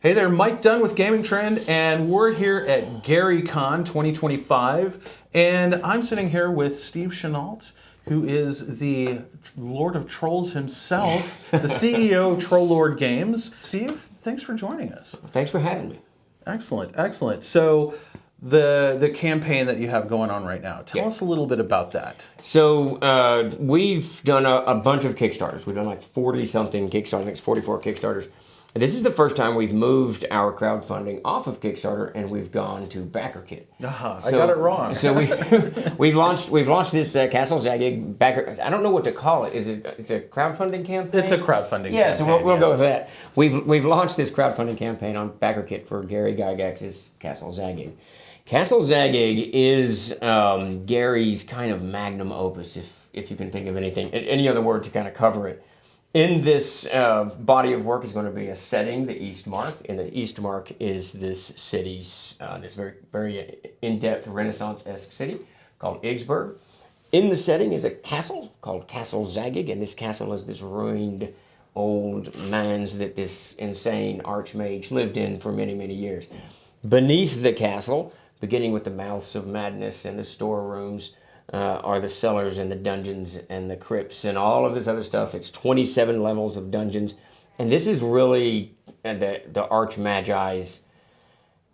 Hey there, Mike Dunn with Gamingtrend, and we're here at GaryCon 2025, and I'm sitting here with Steve Chennault, who is the Lord of Trolls himself, the CEO of Troll Lord Games. Steve, thanks for joining us. Thanks for having me. Excellent, excellent. So the campaign that you have going on right now, tell us a little bit about that. So we've done a bunch of Kickstarters. We've done like 40-something Kickstarters, I think it's 44 Kickstarters. This is the first time we've moved our crowdfunding off of Kickstarter and we've gone to BackerKit. I got it wrong. So we've launched this Castle Zagyg backer. I don't know what to call it. It's a crowdfunding campaign? It's a crowdfunding campaign. Yeah, so we'll go with that. We've launched this crowdfunding campaign on BackerKit for Gary Gygax's Castle Zagyg. Castle Zagyg is Gary's kind of magnum opus, if you can think of any other word to kind of cover it. In this body of work is going to be a setting, the East Mark, and the East Mark is this city's, this very, very in-depth Renaissance-esque city called Iggsburg. In the setting is a castle called Castle Zagyg, and this castle is this ruined old manse that this insane archmage lived in for many, many years. Beneath the castle, beginning with the mouths of madness and the storerooms, are the cellars and the dungeons and the crypts and all of this other stuff. It's 27 levels of dungeons. And this is really the Archmagi's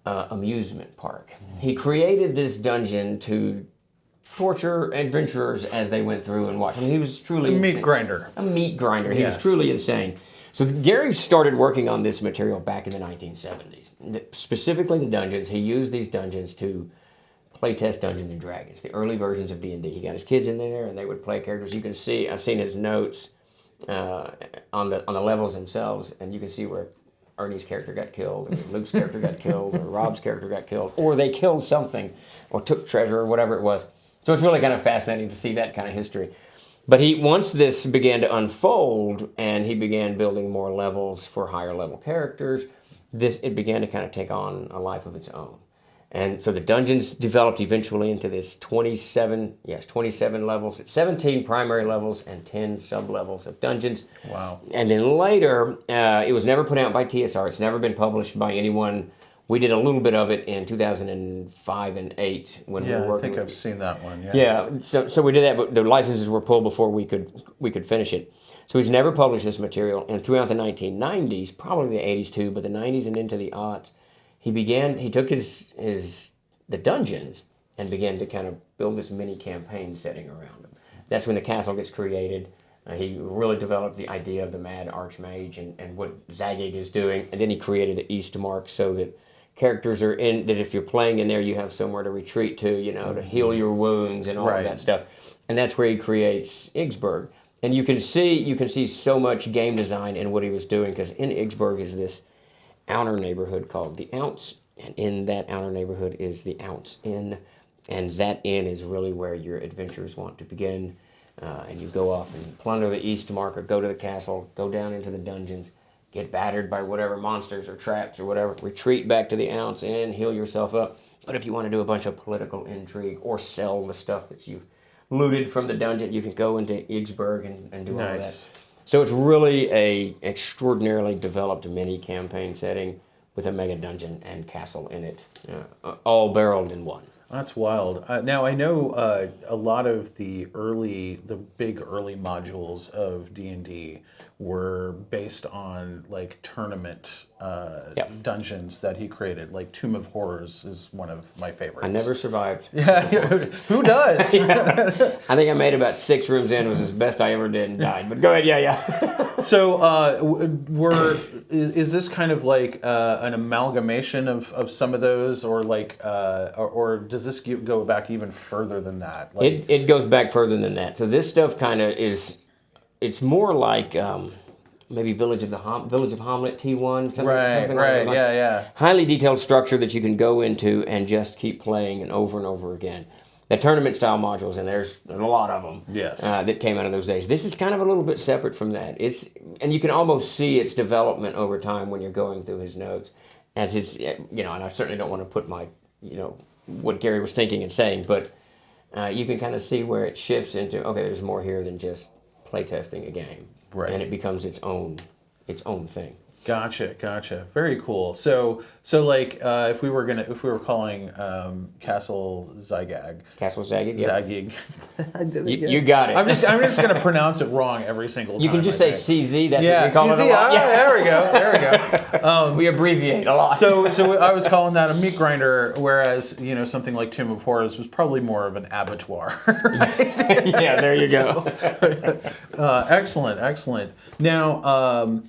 amusement park. He created this dungeon to torture adventurers as they went through and watched. I mean, he was truly a meat grinder. A meat grinder. He Yes. was truly insane. So Gary started working on this material back in the 1970s. Specifically the dungeons. He used these dungeons to playtest Dungeons and Dragons, the early versions of D&D. He got his kids in there, and they would play characters. You can see, I've seen his notes on the levels themselves, and you can see where Ernie's character got killed, or Luke's character got killed, or Rob's character got killed, or they killed something, or took treasure, or whatever it was. So it's really kind of fascinating to see that kind of history. But once this began to unfold, and he began building more levels for higher level characters, it began to kind of take on a life of its own. And so the dungeons developed eventually into this 27 levels, 17 primary levels and 10 sub-levels of dungeons. Wow. And then later, it was never put out by TSR. It's never been published by anyone. We did a little bit of it in 2005 and 8 when we were working. I think I've seen that one. Yeah. So we did that, but the licenses were pulled before we could finish it. So he's never published this material, and throughout the 1990s, probably the 80s too, but the 90s and into the aughts, he took the dungeons and began to kind of build this mini campaign setting around them. That's when the castle gets created. He really developed the idea of the mad archmage and what Zagyg is doing, and then he created the East Mark so that characters are that if you're playing in there, you have somewhere to retreat to, to heal your wounds and all of that stuff. And that's where he creates Iggsburg. And you can see so much game design in what he was doing, because in Iggsburg is this outer neighborhood called the Ounce, and in that outer neighborhood is the Ounce Inn, and that inn is really where your adventures want to begin. And you go off and plunder the East Mark, or go to the castle, go down into the dungeons, get battered by whatever monsters or traps or whatever, retreat back to the Ounce Inn, heal yourself up. But if you want to do a bunch of political intrigue or sell the stuff that you've looted from the dungeon, you can go into Iggsburg and do all of that. So it's really a extraordinarily developed mini campaign setting with a mega dungeon and castle in it, all barreled in one. That's wild. Now I know a lot of the big early modules of D&D were based on like tournament dungeons that he created. Like Tomb of Horrors is one of my favorites. I never survived. Yeah, who does? I think I made about 6 rooms in. It was as best I ever did and died. But go ahead, yeah. So is this kind of like an amalgamation of some of those, or like, or does this go back even further than that? Like, it goes back further than that. So this stuff kind of it's more like maybe Village of Hamlet T1, something like that. Yeah. Highly detailed structure that you can go into and just keep playing and over again. The tournament style modules, and there's a lot of them. Yes. That came out of those days. This is kind of a little bit separate from that. And you can almost see its development over time when you're going through his notes, as his, and I certainly don't want to put my, what Gary was thinking and saying, but you can kind of see where it shifts into, okay, there's more here than just playtesting a game. Right. And it becomes its own thing. Gotcha. Very cool. So like if we were calling Castle Zagyg. Castle Zagyg. Yeah. Zagyg. I did it again. You got it. I'm just gonna pronounce it wrong every single time. You can just say CZ. That's yeah, what we call CZ, it a lot. There we go. We abbreviate a lot. So I was calling that a meat grinder, whereas something like Tomb of Horrors was probably more of an abattoir. Yeah, there you go. Excellent. Now,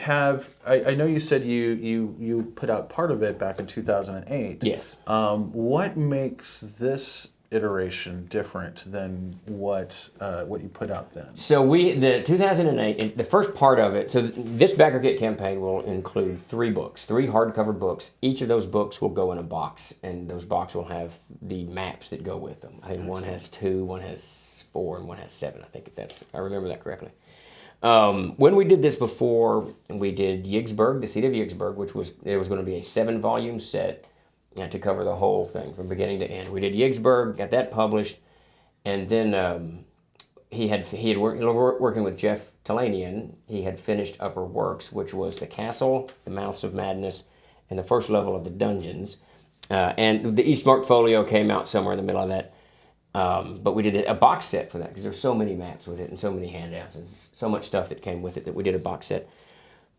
I know you said you put out part of it back in 2008. Yes. What makes this iteration different than what you put out then? So the 2008, the first part of it, so this backer kit campaign will include 3 books, 3 hardcover books. Each of those books will go in a box, and those boxes will have the maps that go with them. I think one has 2, one has 4, and one has 7, I think, if I remember that correctly. When we did this before, we did Yigsburg, the Seat of Yigsburg, which was going to be a 7-volume set to cover the whole thing from beginning to end. We did Yigsburg, got that published, and then he had working with Jeff Talanian. He had finished Upper Works, which was the Castle, the Mouths of Madness, and the first level of the dungeons. And the Eastmark Folio came out somewhere in the middle of that. But we did a box set for that because there's so many maps with it and so many handouts and so much stuff that came with it that we did a box set.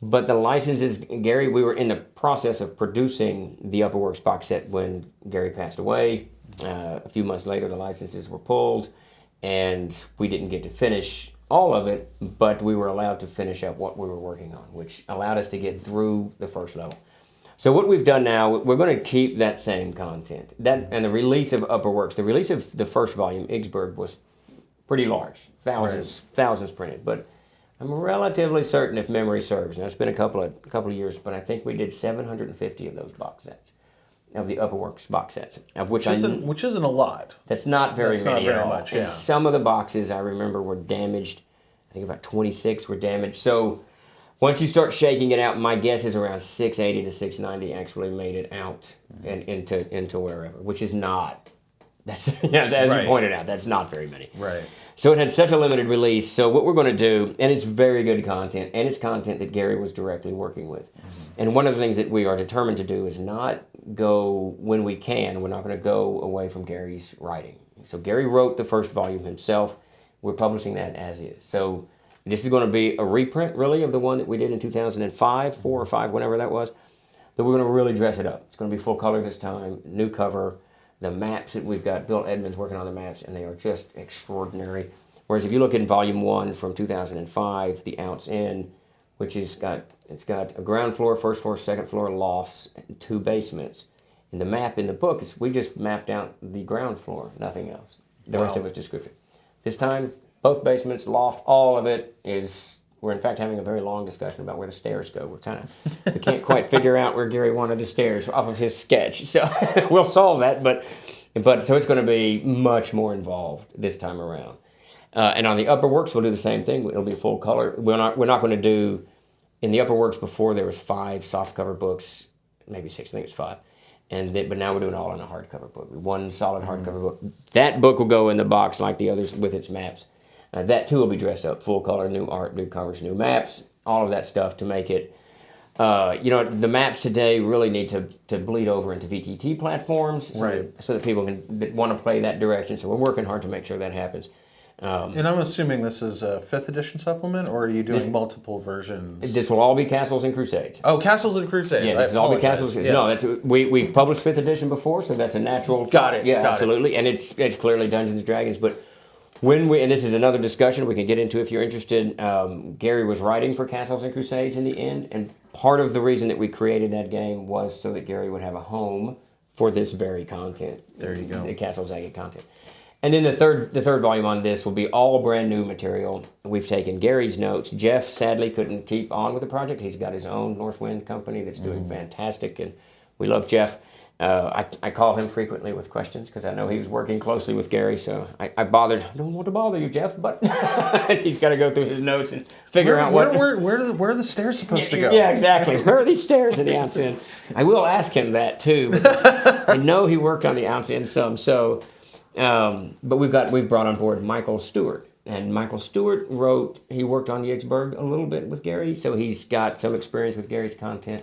But the licenses, Gary, we were in the process of producing the Upper Works box set when Gary passed away. A few months later, the licenses were pulled, and we didn't get to finish all of it, but we were allowed to finish up what we were working on, which allowed us to get through the first level. So what we've done now, we're going to keep that same content. And the release of Upper Works, the release of the first volume, Yigsburg, was pretty large, thousands printed, but I'm relatively certain, if memory serves, now it's been a couple of years, but I think we did 750 of those box sets, of the Upper Works box sets, of which which isn't a lot. That's not very many at all. Much, yeah. And some of the boxes I remember were damaged. I think about 26 were damaged. So once you start shaking it out, my guess is around 680 to 690 actually made it out and into wherever, which is not. That's as you pointed out, that's not very many. Right. So it had such a limited release. So what we're going to do, and it's very good content, and it's content that Gary was directly working with. Mm-hmm. And one of the things that we are determined to do is not go, when we can, we're not going to go away from Gary's writing. So Gary wrote the first volume himself. We're publishing that as is. So this is going to be a reprint, really, of the one that we did in 2005, 4 or 5, whenever that was. But we're going to really dress it up. It's going to be full color this time, new cover. The maps that we've got, Bill Edmonds working on the maps, and they are just extraordinary. Whereas if you look in Volume 1 from 2005, The Ounce Inn, which it's got a ground floor, first floor, second floor, lofts, and 2 basements. And the map in the book is we just mapped out the ground floor, nothing else. The rest of it's description. This time, both basements, loft, all of it is. We're in fact having a very long discussion about where the stairs go. We can't quite figure out where Gary wanted the stairs off of his sketch. So we'll solve that, but so it's going to be much more involved this time around. And on the Upper Works, we'll do the same thing. It'll be full color. We're not going to do, in the Upper Works before there was 5 softcover books, maybe 6, I think it's 5. But now we're doing it all in a hardcover book. 1 solid hardcover book. That book will go in the box like the others with its maps. That too will be dressed up, full color, new art, new covers, new maps, all of that stuff to make it. The maps today really need to bleed over into VTT platforms, so that people can want to play that direction. So we're working hard to make sure that happens. And I'm assuming this is a 5th edition supplement, or are you doing multiple versions? This will all be Castles and Crusades. Oh, Castles and Crusades. Yeah, this is all be Castles. Yes. No, we've published 5th edition before, so that's a natural. Got it. Yeah, got absolutely, it. And it's clearly Dungeons and Dragons, but. And this is another discussion we can get into if you're interested. Gary was writing for Castles and Crusades in the end, and part of the reason that we created that game was so that Gary would have a home for this very content. There you go. The Castle Zagyg content. And then the third volume on this will be all brand new material. We've taken Gary's notes. Jeff sadly couldn't keep on with the project. He's got his own Northwind company that's doing fantastic, and we love Jeff. I call him frequently with questions because I know he was working closely with Gary, so I don't want to bother you, Jeff, but he's got to go through his notes and figure out where are the stairs supposed to go? Yeah, exactly. Where are these stairs in the Ounce Inn? I will ask him that too, because I know he worked on the Ounce Inn some. So, but we've brought on board Michael Stewart, and Michael Stewart he worked on Yigsburg a little bit with Gary, so he's got some experience with Gary's content.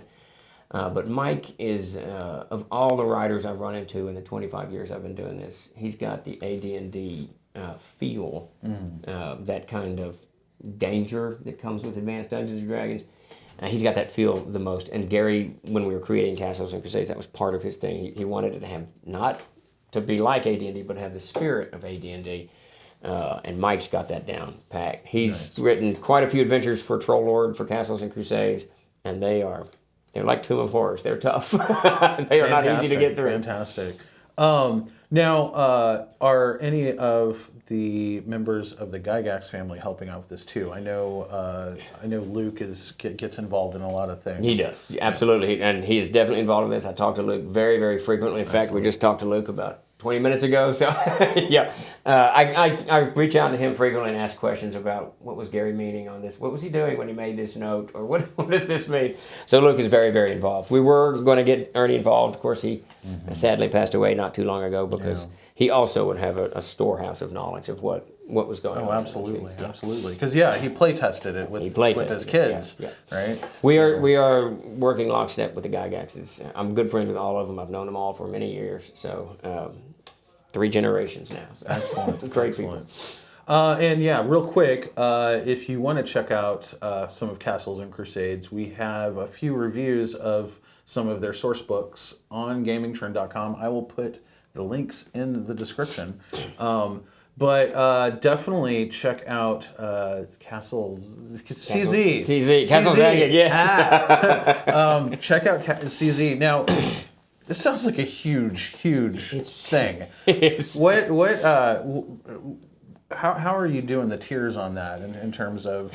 But Mike is, of all the writers I've run into in the 25 years I've been doing this, he's got the AD&D feel, that kind of danger that comes with Advanced Dungeons & Dragons. He's got that feel the most. And Gary, when we were creating Castles and Crusades, that was part of his thing. He wanted it to have, not to be like AD&D, but have the spirit of AD&D. And Mike's got that down packed. He's written quite a few adventures for Troll Lord, for Castles and Crusades, and they're like Tomb of Horrors. They're tough. They are not easy to get through. Fantastic. Now, are any of the members of the Gygax family helping out with this too? I know Luke gets involved in a lot of things. He does, absolutely, and he is definitely involved in this. I talk to Luke very, very frequently. In fact, we just talked to Luke about 20 minutes ago. So, yeah, I reach out to him frequently and ask questions about what was Gary meaning on this? What was he doing when he made this note? Or what does this mean? So Luke is very, very involved. We were going to get Ernie involved. Of course, he sadly passed away not too long ago because he also would have a storehouse of knowledge of what was going on. Oh, absolutely, absolutely. Because he play tested it with his kids, right? We are working lockstep with the Gygaxes. I'm good friends with all of them. I've known them all for many years. So 3 generations now. So. Excellent, Great excellent. People. And real quick, if you want to check out some of Castles and Crusades, we have a few reviews of some of their source books on gamingtrend.com. I will put the links in the description. But definitely check out Castle CZ. Castle Zagyg, yes. Check out CZ. Now, this sounds like a huge thing. How are you doing the tiers on that in terms of?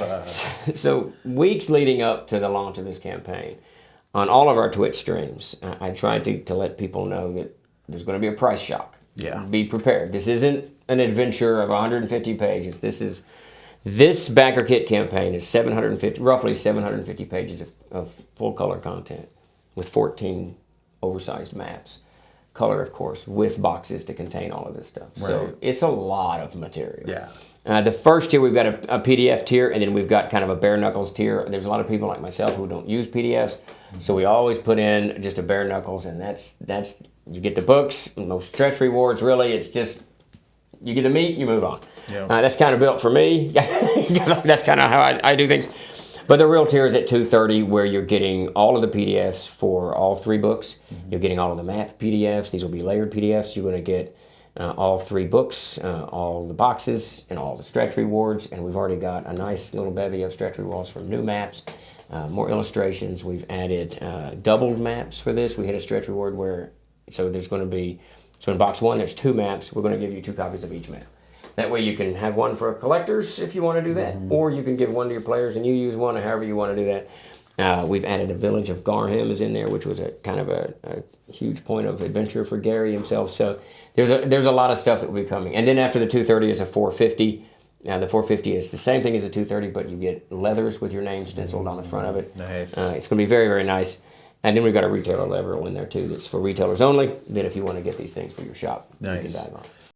So weeks leading up to the launch of this campaign, on all of our Twitch streams, I tried to let people know that there's going to be a price shock. Yeah. Be prepared. This isn't an adventure of 150 pages. This backer kit campaign is roughly 750 pages of full color content with 14 oversized maps. Color, of course, with boxes to contain all of this stuff. Right. So it's a lot of material. Yeah. The first tier, we've got a PDF tier, and then we've got kind of a bare knuckles tier. There's a lot of people like myself who don't use PDFs, so we always put in just a bare knuckles, and that's you get the books, no stretch rewards. Really, it's just you get the meat, you move on. Yeah. That's kind of built for me. That's kind of how I do things. But the real tier is at $230, where you're getting all of the PDFs for all 3 books. You're getting all of the map PDFs. These will be layered PDFs. You're going to get all 3 books, all the boxes, and all the stretch rewards. And we've already got a nice little bevy of stretch rewards from new maps, more illustrations. We've added doubled maps for this. We had a stretch reward so in box 1, there's 2 maps. We're going to give you 2 copies of each map. That way you can have one for collectors if you want to do that, or you can give one to your players and you use one, or however you want to do that. We've added a village of Garham is in there, which was a kind of a huge point of adventure for Gary himself. So there's a lot of stuff that will be coming. And then after the 230 is a 450. Now the 450 is the same thing as the 230, but you get leathers with your name stenciled on the front of it. Nice. It's going to be very, very nice. And then we've got a retailer level in there too that's for retailers only. Then if you want to get these things for your shop, you can dive on.